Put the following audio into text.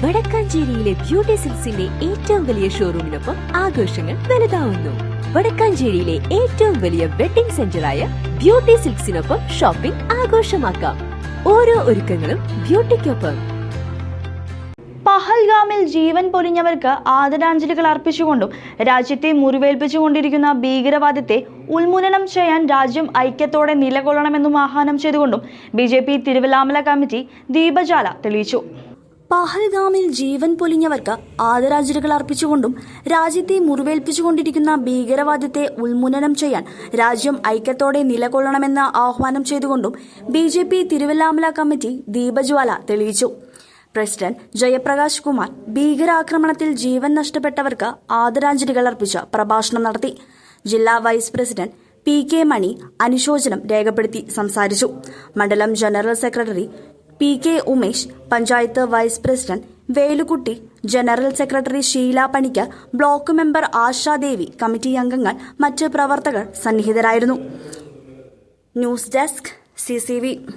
വടക്കാഞ്ചേരിയിലെ beauty സിൽക്സിന്റെ ഏറ്റവും വലിയ ഷോറൂമിനൊപ്പം ആഘോഷങ്ങൾ വലുതാവുന്നു. വടക്കാഞ്ചേരിയിലെ ഏറ്റവും വലിയ വെഡിംഗ് സെന്ററായ ബ്യൂട്ടി സിൽക്സിനൊപ്പം ഷോപ്പിംഗ് ആഘോഷമാക്കാം. ഓരോ ഒരുക്കങ്ങളും ബ്യൂട്ടിക്കൊപ്പം. പഹൽഗാമിൽ ജീവൻ പൊലിഞ്ഞവർക്ക് ആദരാഞ്ജലികൾ അർപ്പിച്ചുകൊണ്ടും രാജ്യത്തെ മുറിവേൽപ്പിച്ചുകൊണ്ടിരിക്കുന്ന ഭീകരവാദത്തെ ഉന്മൂലനം ചെയ്യാൻ രാജ്യം ഐക്യത്തോടെ നിലകൊള്ളണമെന്നും ആഹ്വാനം ചെയ്തുകൊണ്ടും BJP തിരുവല്ലാമല കമ്മിറ്റി ദീപജ്വാല തെളിയിച്ചു. പഹൽഗാമിൽ ജീവൻ പൊലിഞ്ഞവർക്ക് ആദരാഞ്ജലികൾ അർപ്പിച്ചുകൊണ്ടും രാജ്യത്തെ മുറിവേൽപ്പിച്ചുകൊണ്ടിരിക്കുന്ന ഭീകരവാദത്തെ ഉന്മൂലനം ചെയ്യാൻ രാജ്യം ഐക്യത്തോടെ നിലകൊള്ളണമെന്ന് ആഹ്വാനം ചെയ്തുകൊണ്ടും BJP തിരുവല്ലാമല കമ്മിറ്റി ദീപജ്വാല തെളിയിച്ചു. പ്രസിഡന്റ് ജയപ്രകാശ് കുമാർ ഭീകരാക്രമണത്തിൽ ജീവൻ നഷ്ടപ്പെട്ടവർക്ക് ആദരാഞ്ജലികൾ അർപ്പിച്ച് പ്രഭാഷണം നടത്തി. ജില്ലാ വൈസ് പ്രസിഡന്റ് PK മണി അനുശോചനം രേഖപ്പെടുത്തി സംസാരിച്ചു. മണ്ഡലം general secretary PK Umesh, panchayat vice president Velukutty, general secretary Sheela Panicker, block member Ashadevi, committee അംഗങ്ങൾ, മറ്റ് പ്രവർത്തകർ സന്നിഹിതരായിരുന്നു. News desk CCV.